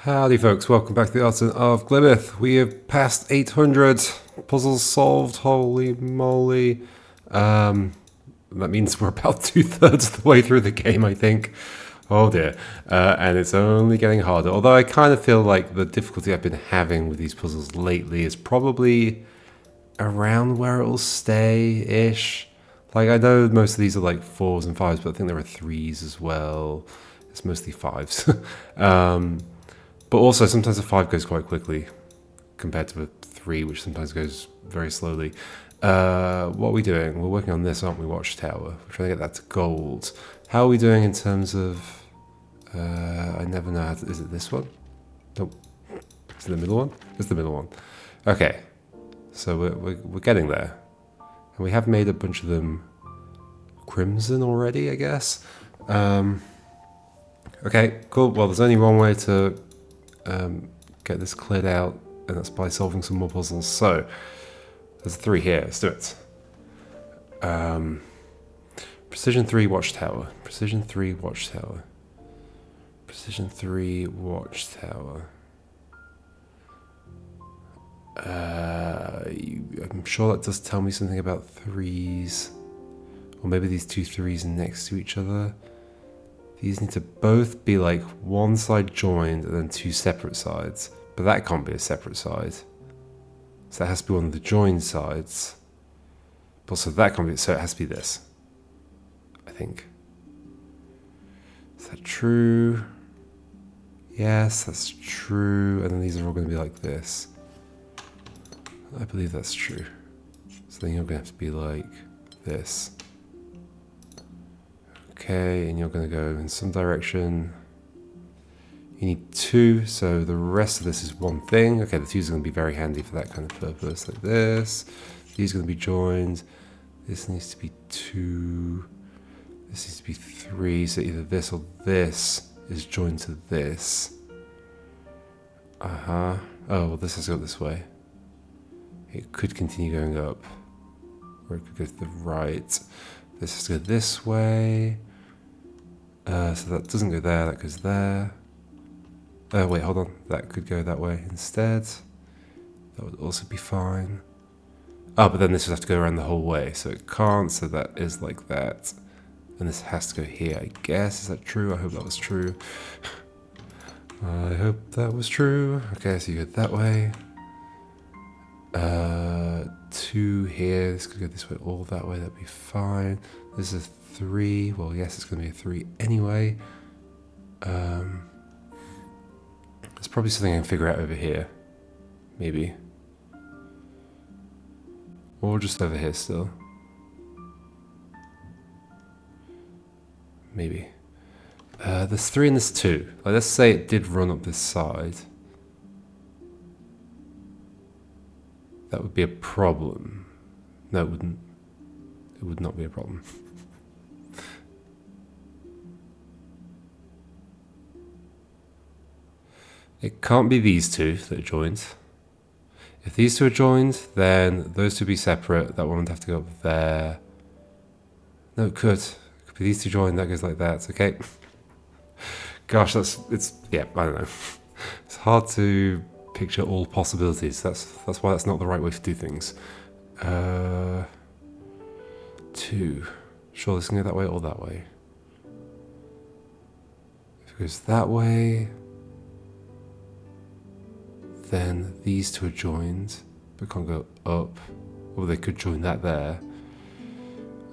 Howdy folks, welcome back to the Artisan of Glimmith. We have passed 800 puzzles solved, holy moly. That means we're about 2/3 of the way through the game, I think. Oh dear. And it's only getting harder, although I kind of feel like the difficulty I've been having with these puzzles lately is probably around where it'll stay-ish. Like, I know most of these are like 4s and 5s, but I think there are 3s as well. It's mostly 5s. But also, sometimes a 5 goes quite quickly compared to a 3, which sometimes goes very slowly. What are we doing? We're working on this, aren't we? Watchtower. We're trying to get that to gold. How are we doing in terms of... I never know how to... Is it this one? Nope. Is it the middle one? It's the middle one. Okay. So we're getting there. And we have made a bunch of them crimson already, I guess. Okay, cool. Well, there's only one way to get this cleared out, and that's by solving some more puzzles. So, there's 3 here. Let's do it. Precision 3 watchtower. Precision 3 watchtower. Precision 3 watchtower. I'm sure that does tell me something about 3s. Or maybe these 2 3s next to each other. These need to both be like one side joined and then 2 separate sides. But that can't be a separate side. So that has to be one of the joined sides. But also that can't be, so it has to be this. I think. Is that true? Yes, that's true. And then these are all going to be like this. I believe that's true. So then you're going to have to be like this. Okay, and you're going to go in some direction. You need 2, so the rest of this is one thing. Okay, the 2's are going to be very handy for that kind of purpose, like this. These are going to be joined. This needs to be 2. This needs to be 3, so either this or this is joined to this. Oh, well, this has to go this way. It could continue going up, or it could go to the right. This has to go this way. So that doesn't go there, that goes there. Wait, hold on. That could go that way instead. That would also be fine. Oh, but then this would have to go around the whole way, so it can't, so that is like that. And this has to go here, I guess. Is that true? I hope that was true. I hope that was true. Okay, so you go that way. 2 here. This could go this way, all that way. That'd be fine. This is a 3. Well, yes, it's going to be a 3 anyway. There's probably something I can figure out over here. Maybe. Or just over here still. Maybe. There's 3 and there's 2. Like, let's say it did run up this side. That would be a problem. No, it wouldn't. It would not be a problem. It can't be these 2 that are joined. If these 2 are joined, then those 2 would be separate. That one would have to go up there. No, it could. It could be these 2 joined, that goes like that. Okay. Gosh, yeah, I don't know. It's hard to picture all possibilities. That's why that's not the right way to do things. 2. Sure, this can go that way or that way. If it goes that way, then these 2 are joined, but can't go up. Or they could join that there,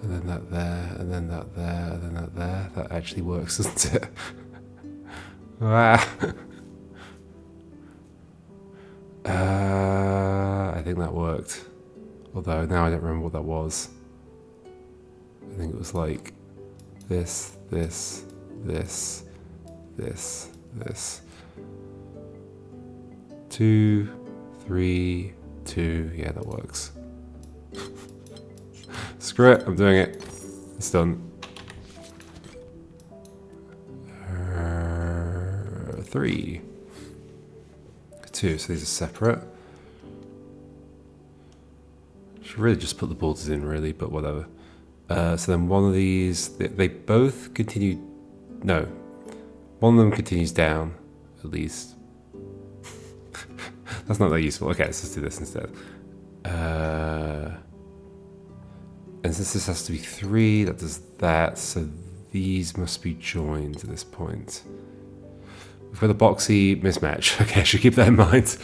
and then that there, and then that there, and then that there. That actually works, doesn't it? I think that worked. Although now I don't remember what that was. I think it was like this, this, this, this, this. 2, 3, 2. Yeah, that works. Screw it, I'm doing it. It's done. 3. 2, so these are separate. Should really just put the borders in, really, but whatever. So then one of these, they both continue. No, one of them continues down, at least. That's not that useful. Okay, let's just do this instead. And since this has to be 3, that does that. So these must be joined to this point. We've got a boxy mismatch. Okay, I should keep that in mind.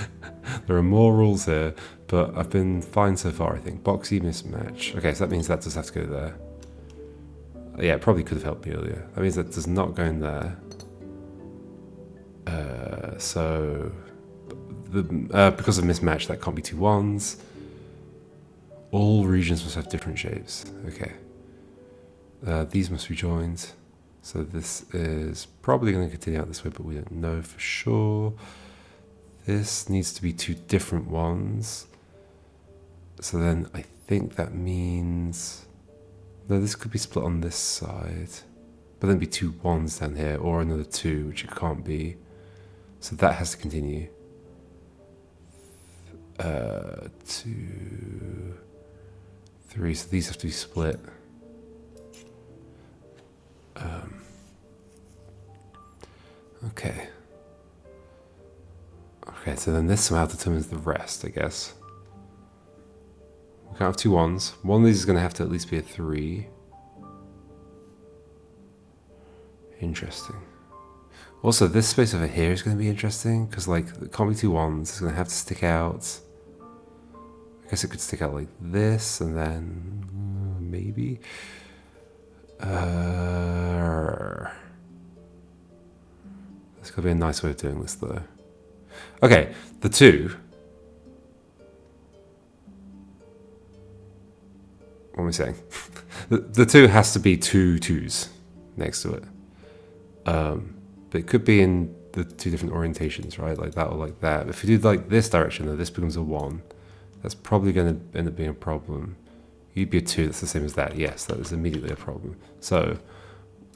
There are more rules here, but I've been fine so far, I think. Boxy mismatch. Okay, so that means that does have to go there. Yeah, it probably could have helped me earlier. That means that does not go in there. So because of mismatch, that can't be 2 1s. All regions must have different shapes. Okay. These must be joined. So this is probably going to continue out this way, but we don't know for sure. This needs to be 2 different ones. So then I think that means... No, this could be split on this side. But then be 2 1s down here, or another 2, which it can't be. So that has to continue. 2, 3, so these have to be split. Okay. Okay, so then this somehow determines the rest, I guess. We can't have 2 1s. One of these is going to have to at least be a 3. Interesting. Also, this space over here is going to be interesting, because, like, it can't be 2 1s. It's going to have to stick out. I guess it could stick out like this, and then maybe. This could be a nice way of doing this, though. Okay, the 2. What am I saying? the 2 has to be 2 2s next to it. But it could be in the 2 different orientations, right? Like that or like that. If you do like this direction, though, this becomes a 1. That's probably going to end up being a problem. You'd be a 2, that's the same as that. Yes, that is immediately a problem. So,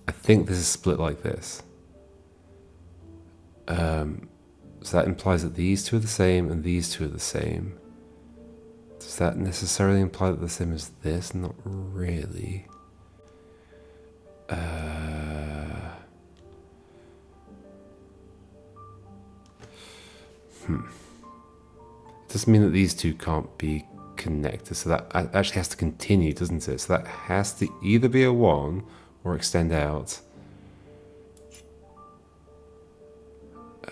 I think this is split like this. So that implies that these 2 are the same and these 2 are the same. Does that necessarily imply that they're the same as this? Not really. It doesn't mean that these 2 can't be connected, so that actually has to continue, doesn't it? So that has to either be a 1 or extend out.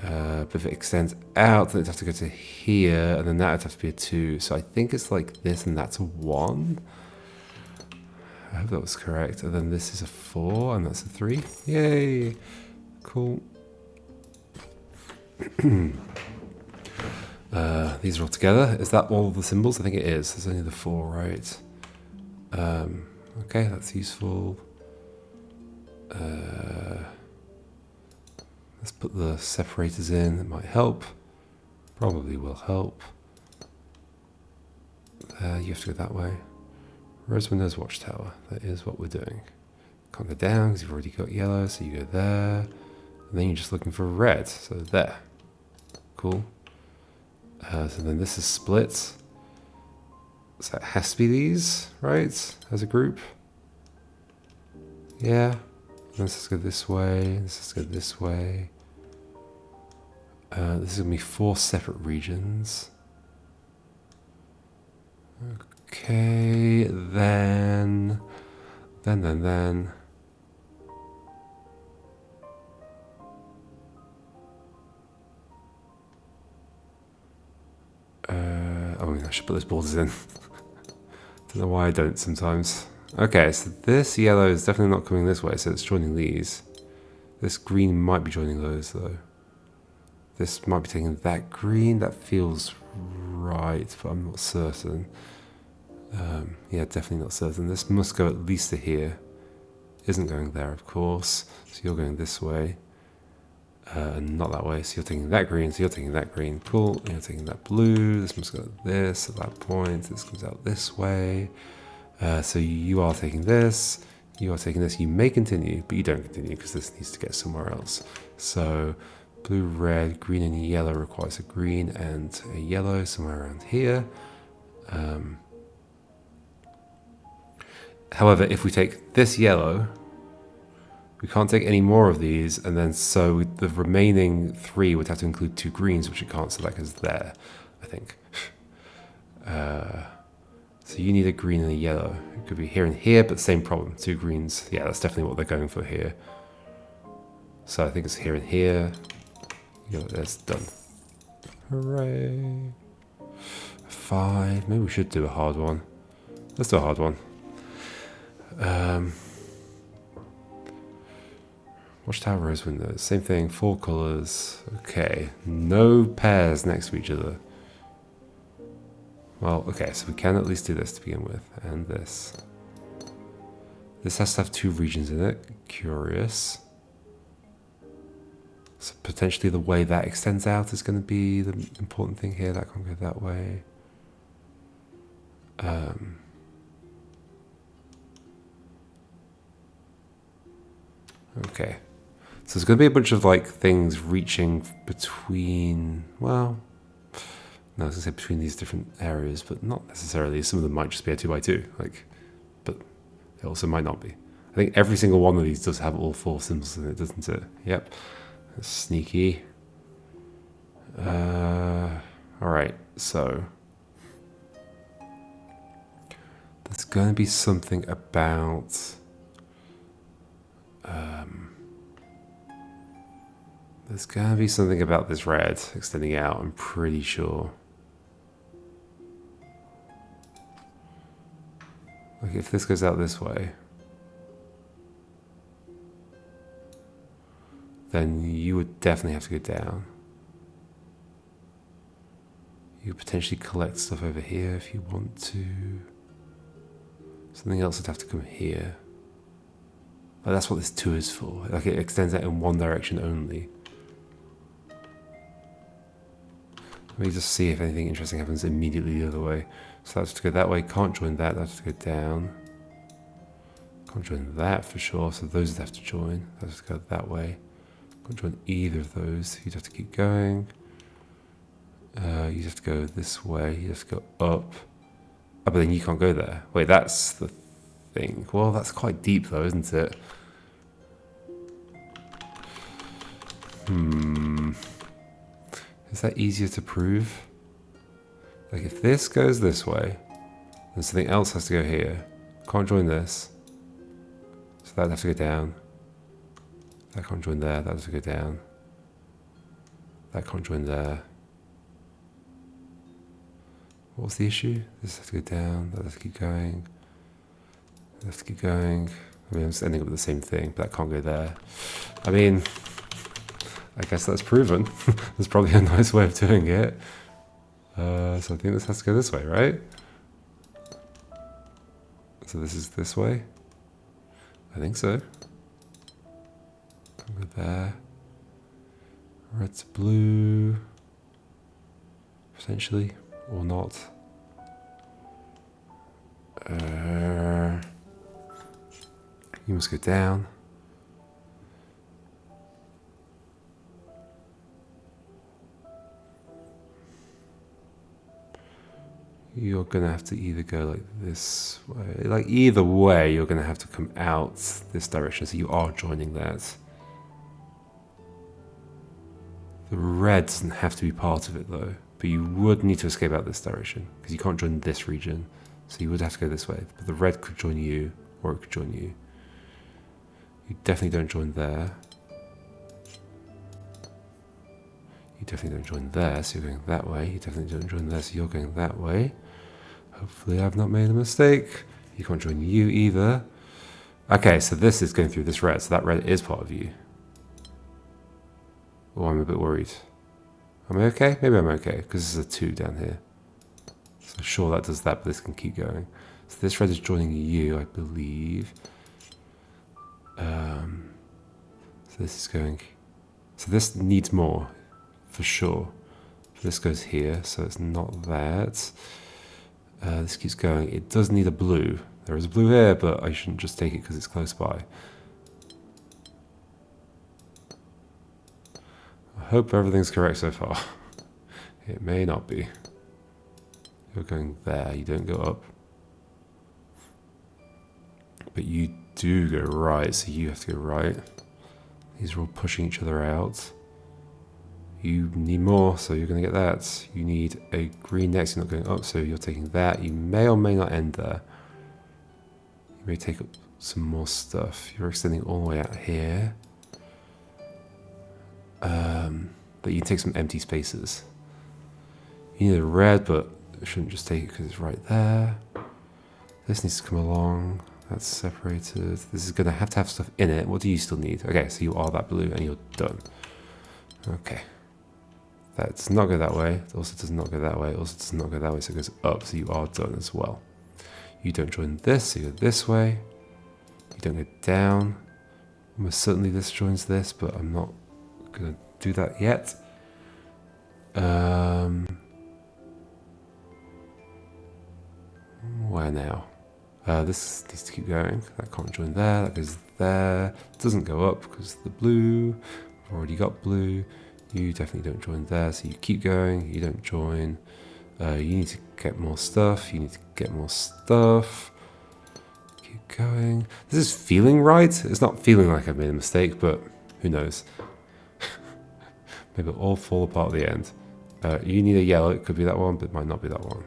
But if it extends out, then it'd have to go to here, and then that would have to be a 2. So I think it's like this, and that's a 1. I hope that was correct. And then this is a 4, and that's a 3. Yay! Cool. These are all together. Is that all the symbols? I think it is. There's only the 4, right? Okay, that's useful. Let's put the separators in. That might help. Probably will help. You have to go that way. Rose windows, watchtower. That is what we're doing. Can't go down because you've already got yellow, so you go there. And then you're just looking for red, so there. Cool. So then this is split. So it has to be these, right? As a group. Yeah. Let's go this way. Let's go this way. This is going to be 4 separate regions. Okay, then. Oh, I should put those borders in. Don't know why I don't sometimes. Okay, so this yellow is definitely not coming this way, so it's joining these. This green might be joining those, though. This might be taking that green. That feels right, but I'm not certain. Yeah, definitely not certain. This must go at least to here. Isn't going there, of course. So you're going this way. Not that way. So you're taking that green, so you're taking that green. Cool. You're taking that blue. This must go like this at that point. This comes out this way. So you are taking this. You are taking this. You may continue, but you don't continue because this needs to get somewhere else. So blue, red, green, and yellow requires a green and a yellow somewhere around here. However, if we take this yellow, we can't take any more of these, and then so the remaining 3 would have to include 2 greens, which it can't, so that goes there. I think. So you need a green and a yellow. It could be here and here, but same problem. 2 greens. Yeah, that's definitely what they're going for here. So I think it's here and here. Yeah, that's done. Hooray. 5. Maybe we should do a hard one. Let's do a hard one. Watchtower, rose windows. Same thing. 4 colors. Okay. No pairs next to each other. Well, okay, so we can at least do this to begin with. And this. This has to have 2 regions in it. Curious. So potentially the way that extends out is going to be the important thing here. That can't go that way. Okay. So there's going to be a bunch of like things reaching between, well, no, I was going to say between these different areas, but not necessarily. Some of them might just be a 2x2, like, but it also might not be. I think every single one of these does have all 4 symbols in it, doesn't it? Yep. That's sneaky. Alright, so there's going to be something about there's going to be something about this red extending out, I'm pretty sure. Like if this goes out this way, then you would definitely have to go down. You could potentially collect stuff over here if you want to. Something else would have to come here. But that's what this 2 is for. Like it extends out in one direction only. Let me just see if anything interesting happens immediately the other way. So that's to go that way. Can't join that. That's to go down. Can't join that for sure. So those would have to join. That's to go that way. Can't join either of those. You'd have to keep going. You'd have to go this way. You'd have to go up. Oh, but then you can't go there. Wait, that's the thing. Well, that's quite deep though, isn't it? Is that easier to prove? Like if this goes this way, then something else has to go here. Can't join this. So that'd have to go down. That can't join there, that has to go down. That can't join there. What was the issue? This has to go down, that has to keep going. That has to keep going. I mean, I'm just ending up with the same thing, but that can't go there. I mean, I guess that's proven. There's probably a nice way of doing it. So I think this has to go this way, right? So this is this way? I think so. Go there. Red to blue. Potentially. Or not. You must go down. You're going to have to either go like this way. Like either way, you're going to have to come out this direction. So you are joining that. The red doesn't have to be part of it though. But you would need to escape out this direction. Because you can't join this region. So you would have to go this way. But the red could join you. Or it could join you. You definitely don't join there. You definitely don't join there, so you're going that way. You definitely don't join there, so you're going that way. Hopefully I've not made a mistake. You can't join you either. Okay, so this is going through this red, so that red is part of you. Oh, I'm a bit worried. Am I okay? Maybe I'm okay, because there's a 2 down here. So sure that does that, but this can keep going. So this red is joining you, I believe. So this is going... So this needs more, for sure. This goes here, so it's not that. This keeps going. It does need a blue. There is a blue here, but I shouldn't just take it because it's close by. I hope everything's correct so far. It may not be. You're going there, you don't go up. But you do go right, so you have to go right. These are all pushing each other out. You need more, so you're going to get that. You need a green next, you're not going up, so you're taking that. You may or may not end there. You may take up some more stuff. You're extending all the way out here. But you can take some empty spaces. You need a red, but I shouldn't just take it because it's right there. This needs to come along. That's separated. This is going to have stuff in it. What do you still need? Okay, so you are that blue and you're done. Okay. That does not go that way. It also does not go that way. It also does not go that way, so it goes up, so you are done as well. You don't join this, so you go this way. You don't go down. Almost certainly this joins this, but I'm not going to do that yet. Where now? This needs to keep going. That can't join there. That goes there. It doesn't go up because the blue. I've already got blue. You definitely don't join there, so you keep going. You don't join. You need to get more stuff. You need to get more stuff. Keep going. This is feeling right. It's not feeling like I've made a mistake, but who knows? Maybe it'll all fall apart at the end. You need a yellow. It could be that one, but it might not be that one.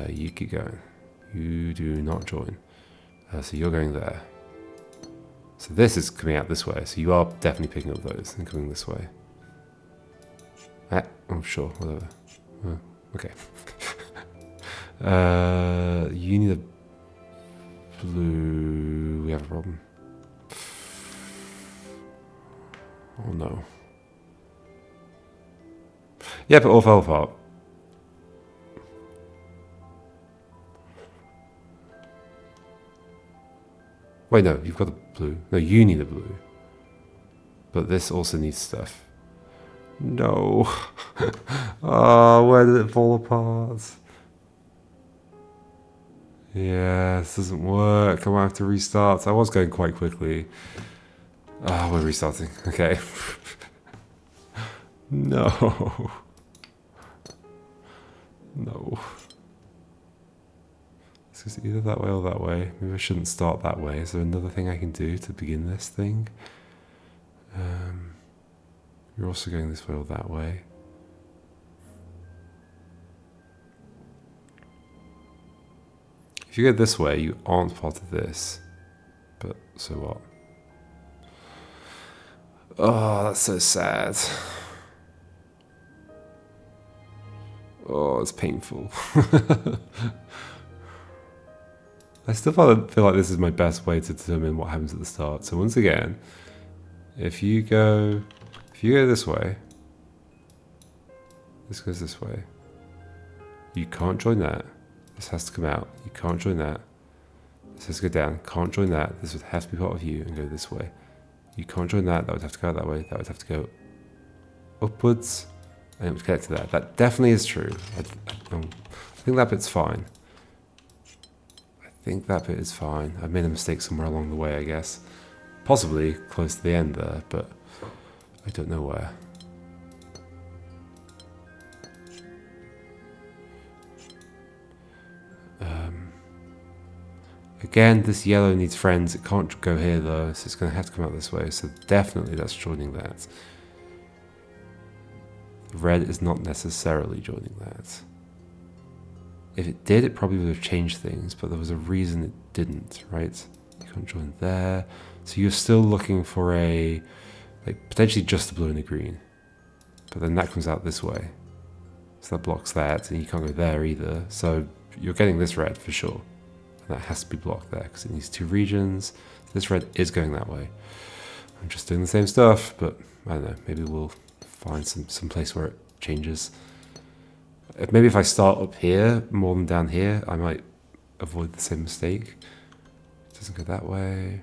You keep going. You do not join. So you're going there. So this is coming out this way. So you are definitely picking up those and coming this way. I'm sure. Whatever. Okay. You need a blue. We have a problem. Oh no. Yeah, but all fell apart. Wait, no, you've got the blue. No, you need the blue. But this also needs stuff. No. Oh, where did it fall apart? Yeah, this doesn't work. I might have to restart. I was going quite quickly. Ah, we're restarting. Okay. No. No. It's either that way or that way. Maybe I shouldn't start that way. Is there another thing I can do to begin this thing? You're also going this way or that way. If you go this way, you aren't part of this. But so what? Oh, that's so sad. Oh, it's painful. I still feel like this is my best way to determine what happens at the start. So once again, if you go this way, this goes this way. You can't join that. This has to come out. You can't join that. This has to go down. Can't join that. This would have to be part of you and go this way. You can't join that. That would have to go that way. That would have to go upwards, and it would connect to that. That definitely is true. I think that bit's fine. I think that bit is fine. I've made a mistake somewhere along the way, I guess. Possibly close to the end there, but I don't know where. Again, this yellow needs friends. It can't go here though, so it's going to have to come out this way. So definitely that's joining that. Red is not necessarily joining that. If it did, it probably would have changed things, but there was a reason it didn't, right? You can't join there. So you're still looking for a, like, potentially just the blue and the green. But then that comes out this way. So that blocks that, and you can't go there either. So you're getting this red for sure. And that has to be blocked there, because it needs two regions. This red is going that way. I'm just doing the same stuff, but I don't know, maybe we'll find some place where it changes. Maybe if I start up here more than down here, I might avoid the same mistake. It doesn't go that way.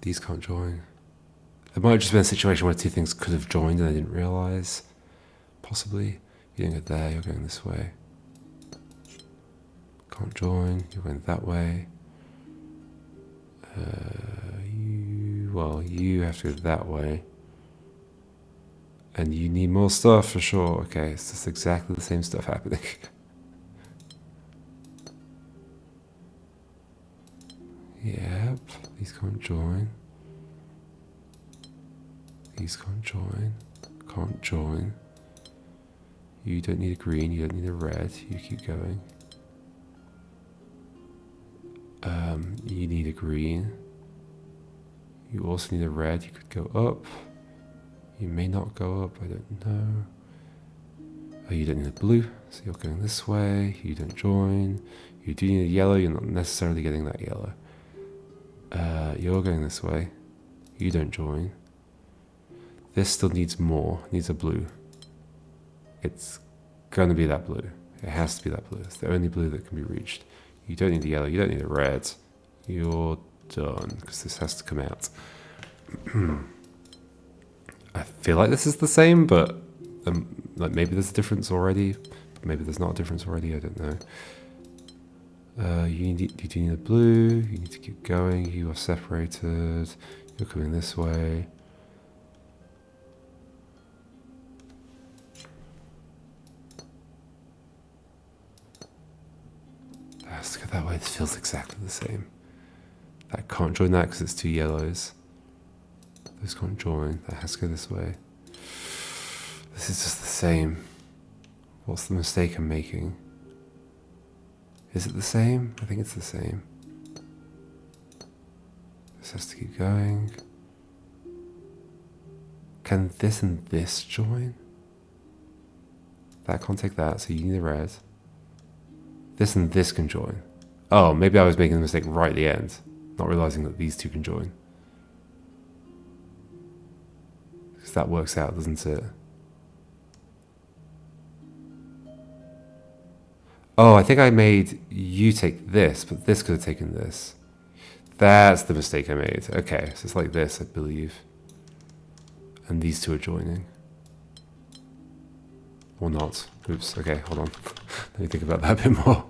These can't join. There might have just been a situation where two things could have joined and I didn't realise. Possibly. You didn't go there, you're going this way. Can't join, you're going that way. You have to go that way. And you need more stuff for sure. Okay, it's just exactly the same stuff happening. Yep, these can't join. These can't join. Can't join. You don't need a green, you don't need a red. You keep going. You need a green. You also need a red. You could go up. You may not go up, I don't know. Oh, you don't need a blue, so you're going this way. You don't join. You do need a yellow, you're not necessarily getting that yellow. You're going this way. You don't join. This still needs more, needs a blue. It's going to be that blue. It has to be that blue. It's the only blue that can be reached. You don't need the yellow, you don't need a red. You're done, because this has to come out. I feel like this is the same, but like maybe there's a difference already. Maybe there's not a difference already, I don't know. You do need a blue, you need to keep going, you are separated, you're coming this way. That has to go that way, this feels exactly the same. That can't join that because it's two yellows. Those can't join, that has to go this way. This is just the same. What's the mistake I'm making? Is it the same? I think it's the same. This has to keep going. Can this and this join? That can't take that, so you need a red. This and this can join. Oh, maybe I was making a mistake right at the end, not realizing that these two can join. Because that works out, doesn't it? Oh, I think I made you take this, but this could have taken this. That's the mistake I made. Okay, so it's like this, I believe. And these two are joining. Or not. Oops, okay, hold on. Let me think about that a bit more.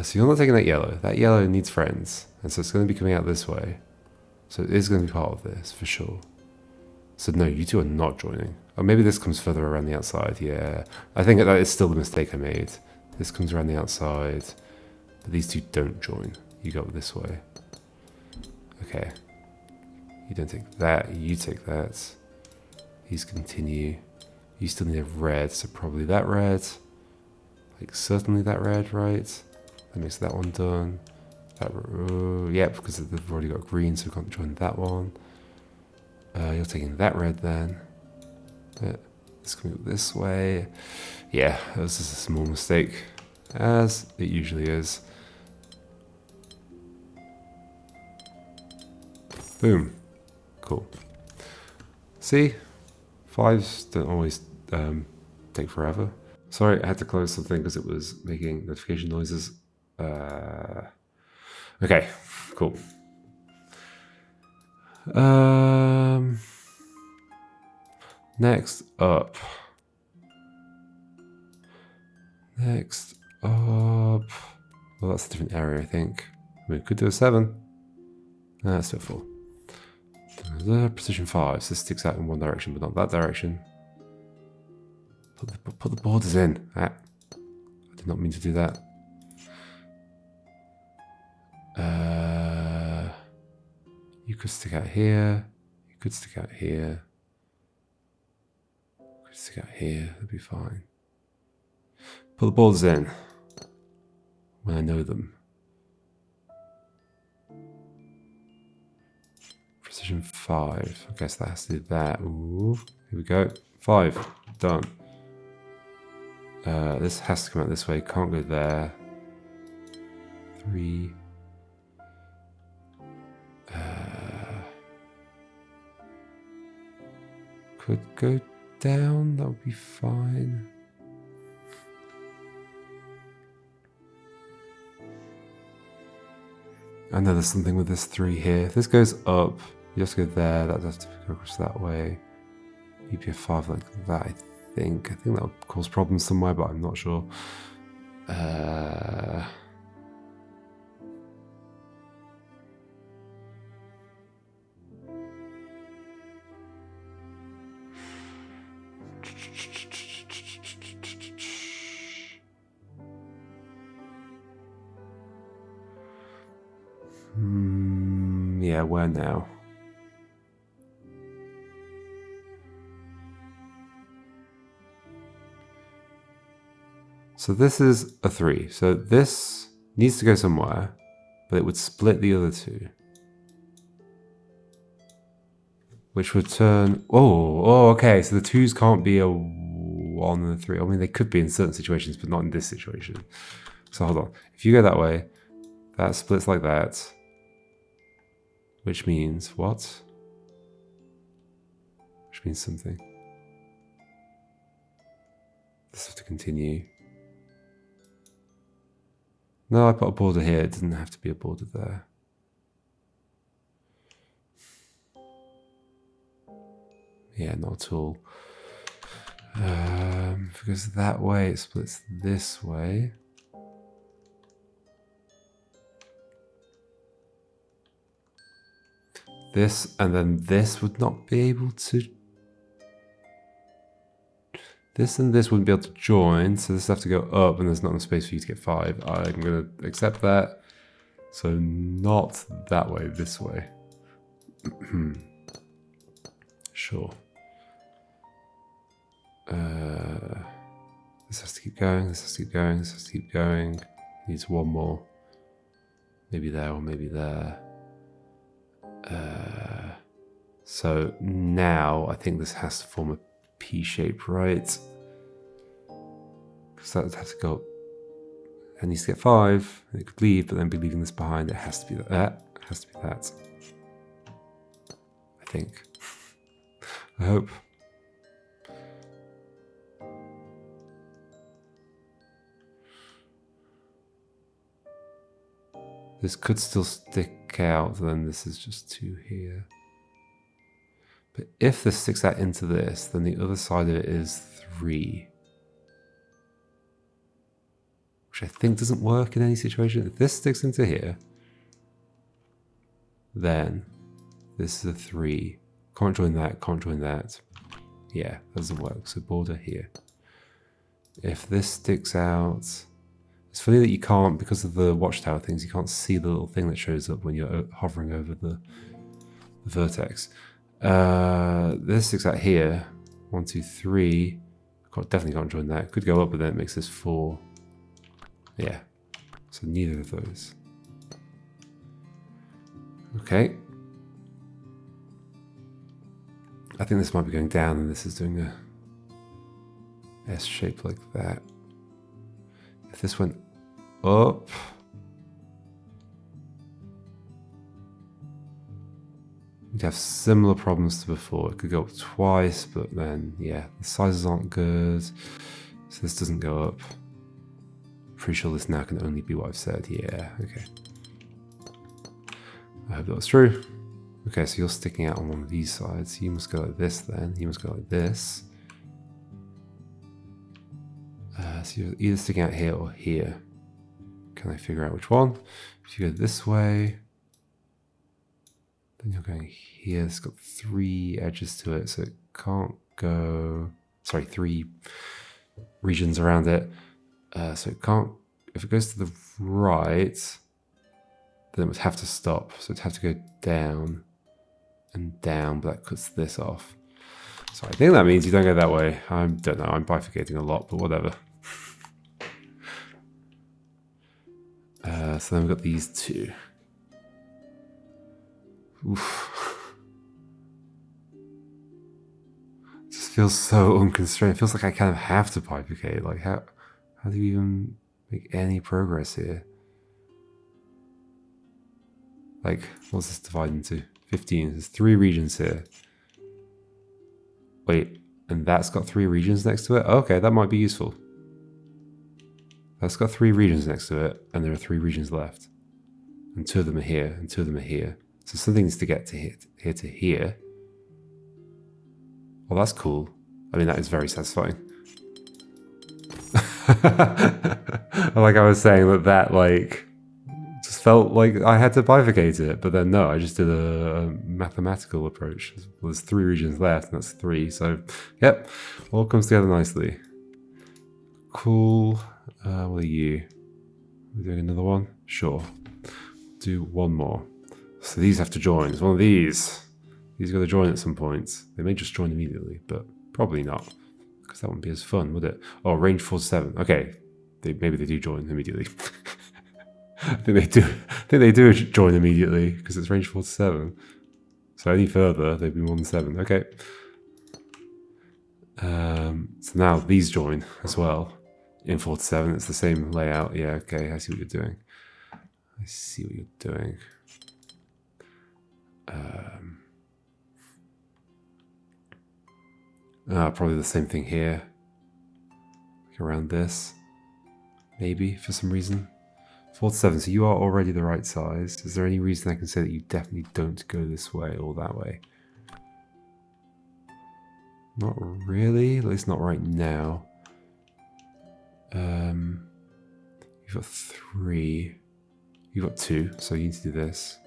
So you're not taking that yellow. That yellow needs friends. And so it's going to be coming out this way. So it is going to be part of this, for sure. So no, you two are not joining. Or maybe this comes further around the outside, yeah. I think that is still the mistake I made. This comes around the outside, but these two don't join. You go this way. Okay. You don't take that, you take that. These continue. You still need a red, so probably that red. Like certainly that red, right? That makes that one done. That, yeah, because they've already got green, so we can't join that one. You're taking that red then. It's coming this way. Yeah, that was just a small mistake, as it usually is. Boom. Cool. See? Fives don't always take forever. Sorry, I had to close something because it was making notification noises. Okay, cool. Next up. Well, that's a different area, I think. We could do a 7. That's still 4. Precision 5. So this sticks out in one direction, but not that direction. Put the borders in. I did not mean to do that. You could stick out here. You could stick out here. You could stick out here. That'd be fine. Put the borders in when I know them. Precision 5. I guess that has to do that. Ooh, here we go. 5. Done. This has to come out this way. Can't go there. 3. Could go down. That would be fine. I know there's something with this 3 here. If this goes up, you have to go there. That has to go across that way. UPF 5 like that, I think. I think that would cause problems somewhere, but I'm not sure. Yeah, where now? So this is a 3. So this needs to go somewhere, but it would split the other two. Which would turn... Oh, okay. So the 2s can't be a 1 and a 3. I mean, they could be in certain situations, but not in this situation. So hold on. If you go that way, that splits like that. Which means what? Which means something. This has to continue. No, I put a border here. It doesn't have to be a border there. Yeah, not at all. Because that way it splits this way. This and then this would not be able to. This and this wouldn't be able to join, so this would have to go up, and there's not enough space for you to get 5. I'm going to accept that. So not that way, this way. Sure. This has to keep going, this has to keep going, this has to keep going. Needs one more. Maybe there or maybe there. So now I think this has to form a P shape, right? Because that has to go up. It needs to get 5. It could leave, but then be leaving this behind. It has to be that. It has to be that. I think. I hope. This could still stick out, then this is just 2 here. But if this sticks out into this, then the other side of it is 3. Which I think doesn't work in any situation. If this sticks into here, then this is a 3. Can't join that, can't join that. Yeah, that doesn't work. So border here. If this sticks out... It's funny that you can't, because of the watchtower things, you can't see the little thing that shows up when you're hovering over the vertex. This sticks out here. 1, 2, 3. Definitely can't join that. Could go up, but then it makes this 4. Yeah. So neither of those. Okay. I think this might be going down, and this is doing a S shape like that. If this went up, we'd have similar problems to before. It could go up twice, but then, yeah, the sizes aren't good. So this doesn't go up. Pretty sure this now can only be what I've said. Yeah, okay. I hope that was true. Okay, so you're sticking out on one of these sides. You must go like this then. You must go like this. So you're either sticking out here or here. Can I figure out which one? If you go this way, then you're going here. It's got 3 edges to it, so it can't go... Sorry, 3 regions around it. So it can't... If it goes to the right, then it would have to stop. So it'd have to go down and down, but that cuts this off. So I think that means you don't go that way. I don't know, I'm bifurcating a lot, but whatever. So then we've got these 2. Oof. It just feels so unconstrained. It feels like I kind of have to bifurcate. Like, how do you even make any progress here? Like, what's this divide into? 15. There's 3 regions here. Wait, and that's got 3 regions next to it? Okay, that might be useful. That's got 3 regions next to it, and there are 3 regions left. And 2 of them are here, and 2 of them are here. So something needs to get to here to here. Well, that's cool. I mean, that is very satisfying. Like I was saying, that like, just felt like I had to bifurcate it, but then no, I just did a mathematical approach. There's 3 regions left, and that's 3, so, yep, all comes together nicely. Cool. What are you? Are we doing another one? Sure. Do one more. So these have to join. It's one of these. These are going to join at some point. They may just join immediately, but probably not. Because that wouldn't be as fun, would it? Oh, range 47. Okay. Maybe they do join immediately. I think they do join immediately because it's range 47. So any further, they'd be more than 7. Okay. So now these join as well in 47. It's the same layout. Yeah, okay. I see what you're doing. I see what you're doing. Probably the same thing here. Like around this. Maybe, for some reason. 47, so you are already the right size. Is there any reason I can say that you definitely don't go this way or that way? Not really, at least not right now. You've got 3. You've got 2, so you need to do this.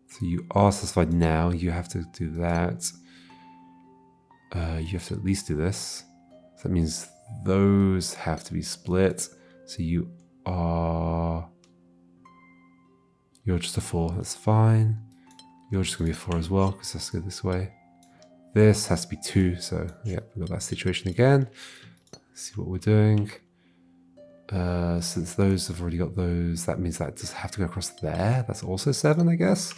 So you are satisfied now. You have to do that. You have to at least do this. So that means those have to be split. So you're just a 4. That's fine. You're just going to be a 4 as well because that's good this way. This has to be 2. So yeah, we've got that situation again. Let's see what we're doing. Since those have already got those, that means that does have to go across there. That's also 7, I guess.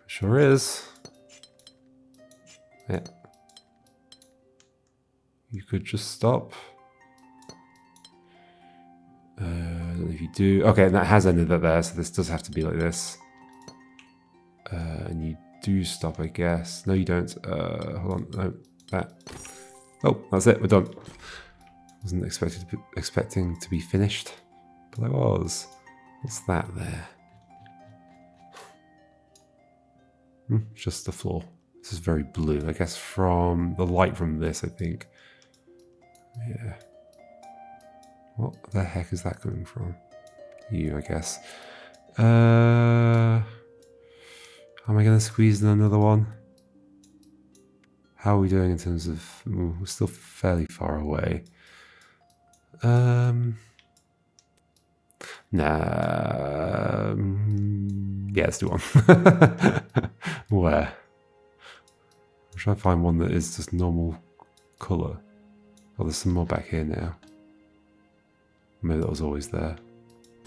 Sure is. Yeah. You could just stop. I don't know if you do. Okay, and that has ended up there, so this does have to be like this. And you do stop, I guess. No, you don't. Hold on. No, that. Oh, that's it. We're done. Wasn't expecting to be finished, but I was. What's that there? Just the floor. This is very blue. I guess from the light from this, I think. Yeah. What the heck is that coming from? You, I guess. How am I going to squeeze in another one? How are we doing in terms of... Ooh, we're still fairly far away. Nah. Yeah, let's do one. Where? I'm trying to find one that is just normal colour. Oh, there's some more back here now. Maybe that was always there.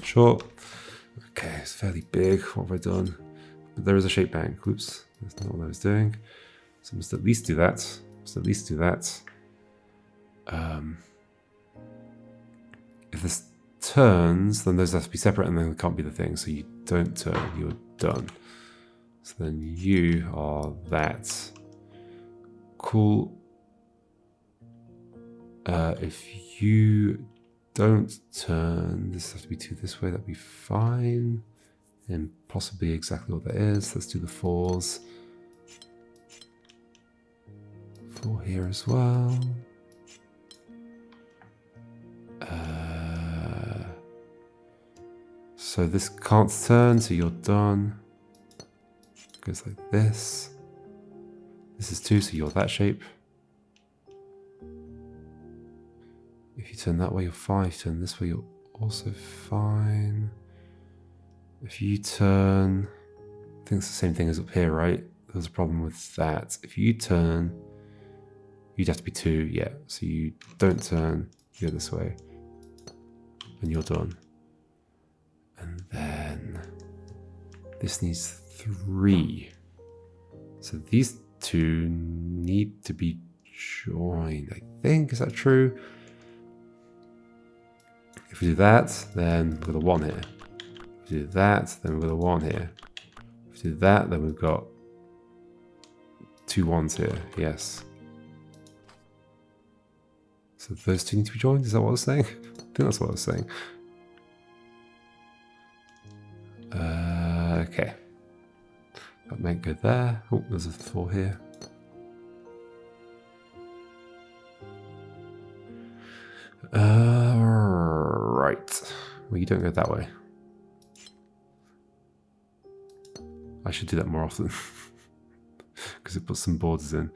Sure. Okay, it's fairly big. What have I done? But there is a shape bank. Oops, that's not what I was doing. So I must at least do that. If this turns, then those have to be separate and then it can't be the thing. So you don't turn, you're done. So then you are that. Cool. If you don't turn, this has to be 2 this way, that'd be fine. And possibly exactly what that is. Let's do the 4s. 4 here as well. So this can't turn, so you're done. Goes like this. This is 2, so you're that shape. If you turn that way, you're fine. If you turn this way, you're also fine. If you turn... I think it's the same thing as up here, right? There's a problem with that. If you turn, you'd have to be 2, yeah. So you don't turn, you go this way. And you're done. And then this needs 3. So these 2 need to be joined, I think. Is that true? If we do that, then we've got a 1 here. If we do that, then we've got a 1 here. If we do that, then we've got 2 1s here. Yes. So those 2 need to be joined? Is that what I was saying? I think that's what I was saying. Okay. That might go there. Oh, there's a 4 here. Right. Well, you don't go that way. I should do that more often. Because it puts some borders in.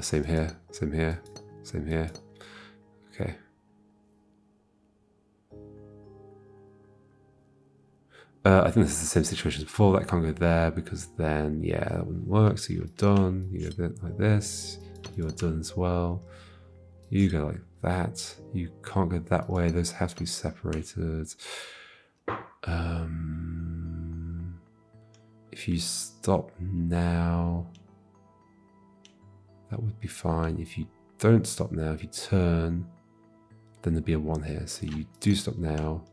Same here. Same here. Same here. Okay. I think this is the same situation as before. That can't go there because then, yeah, that wouldn't work. So you're done. You go like this. You're done as well. You go like that. You can't go that way. Those have to be separated. If you stop now, that would be fine. If you don't stop now, if you turn, then there'd be a 1 here. So you do stop now,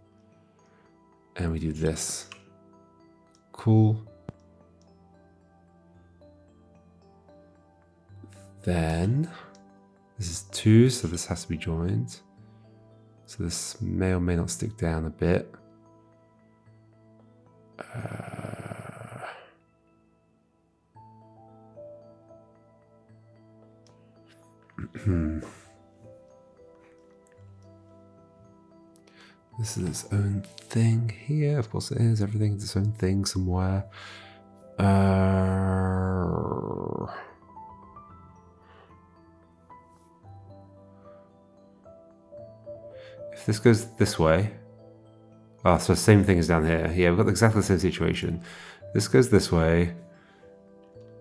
and we do this. Cool. Then this is 2, so this has to be joined. So this may or may not stick down a bit. This is its own thing here. Of course it is. Everything is its own thing somewhere. If this goes this way. Ah, so same thing as down here. Yeah, we've got exactly the same situation. This goes this way.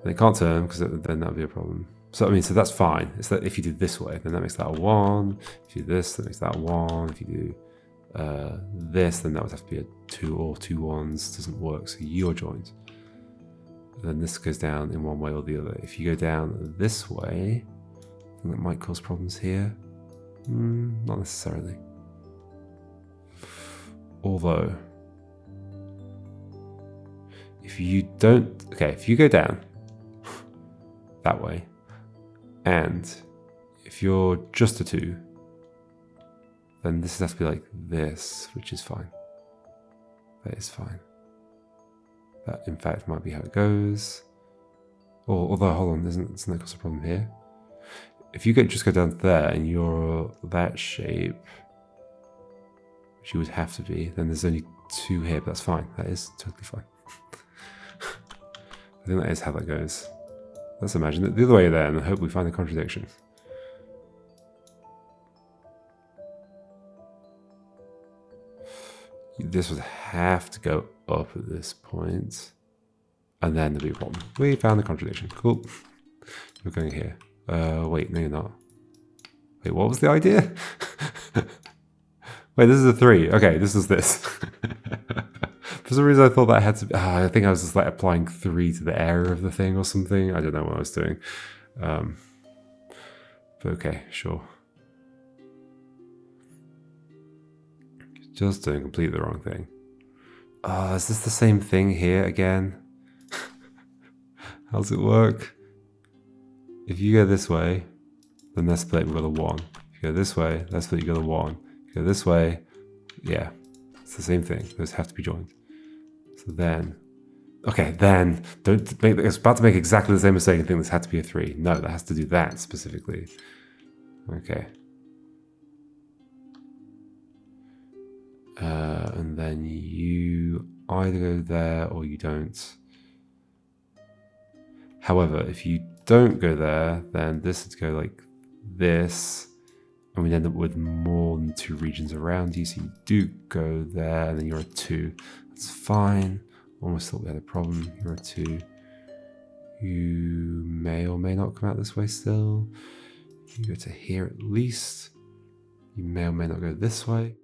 And it can't turn because then that would be a problem. So I mean, so that's fine. It's that if you do this way, then that makes that a 1. If you do this, that makes that a 1. If you do this, then that would have to be a 2 or 2 1s. Doesn't work, so you're joined. And then this goes down in one way or the other. If you go down this way, I think that might cause problems here. Not necessarily. Although, if you don't, okay, if you go down that way, and if you're just a 2, then this has to be like this, which is fine. That is fine. That, in fact, might be how it goes. Or, although, hold on, doesn't that cause a problem here? If you just go down there and you're that shape, which you would have to be, then there's only 2 here, but that's fine. That is totally fine. I think that is how that goes. Let's imagine it the other way there and hope we find a contradiction. This would have to go up at this point, and then there'll be a problem. We found the contradiction. Cool. We're going here. Wait, no, you're not. Wait, what was the idea? Wait, this is a 3. Okay, this is this. For some reason, I thought that had to be. I think I was just like applying 3 to the area of the thing or something. I don't know what I was doing. But okay, sure. Just doing completely the wrong thing. Is this the same thing here again? How does it work? If you go this way, then that's split, we've got a 1. If you go this way, that's split, you got a 1. If you go this way, yeah, it's the same thing. Those have to be joined. So then, okay, then, don't make, it's about to make exactly the same mistake and think this had to be a 3. No, that has to do that specifically. Okay. And then you either go there or you don't. However, if you don't go there, then this would go like this, and we'd end up with more than 2 regions around you. So you do go there, and then you're a 2. That's fine. Almost thought we had a problem. You're a 2. You may or may not come out this way still. You go to here at least. You may or may not go this way.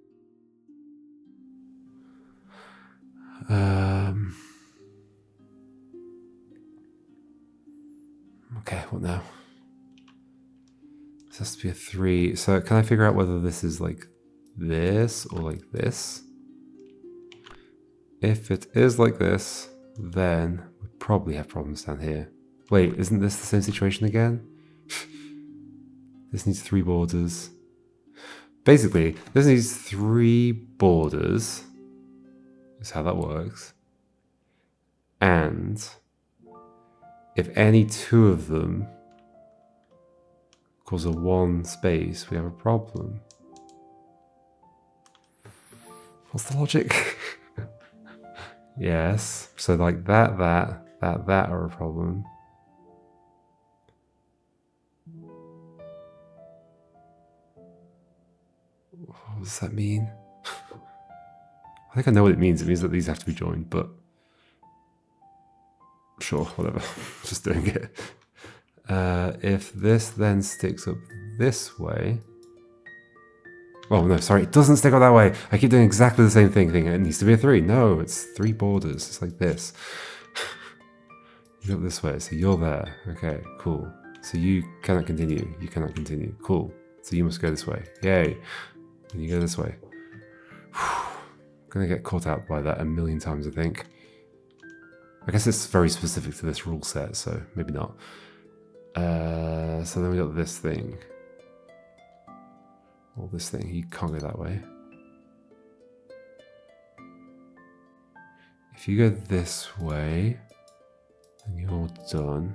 Okay, what now? This has to be a 3. So can I figure out whether this is like this or like this? If it is like this, then we probably have problems down here. Wait, isn't this the same situation again? This needs 3 borders. Basically, this needs 3 borders. Is how that works. And if any 2 of them cause a 1 space, we have a problem. What's the logic? Yes. So like that are a problem. What does that mean? think I know what it means. It means that these have to be joined, but sure, whatever. Just doing it. If this then sticks up this way... Oh, no, sorry, it doesn't stick up that way. I keep doing exactly the same thing, thinking it needs to be a 3. No, it's 3 borders. It's like this. You go this way, so you're there. Okay, cool. So you cannot continue. You cannot continue. Cool. So you must go this way. Yay. And you go this way. I'm going to get caught out by that a million times, I think. I guess it's very specific to this rule set, so maybe not. So then we got this thing. Or this thing. You can't go that way. If you go this way, then you're done.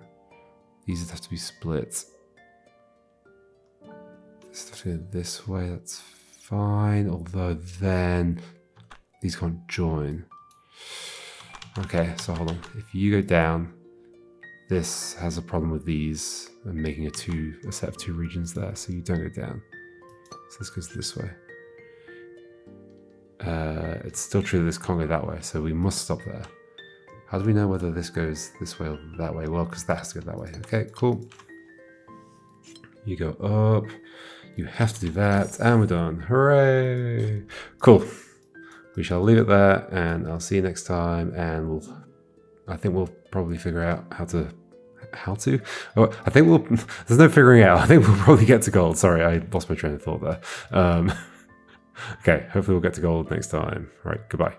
These would have to be split. This has to go this way, that's fine. Although then these can't join. Okay, so hold on. If you go down, this has a problem with these and making a set of 2 regions there, so you don't go down. So this goes this way. It's still true that this can't go that way, so we must stop there. How do we know whether this goes this way or that way? Well, because that has to go that way. Okay, cool. You go up. You have to do that, and we're done. Hooray! Cool. We shall leave it there, and I'll see you next time. And I think we'll probably figure out how to. Oh, I think we'll. There's no figuring out. I think we'll probably get to gold. Sorry, I lost my train of thought there. Okay, hopefully we'll get to gold next time. All right, goodbye.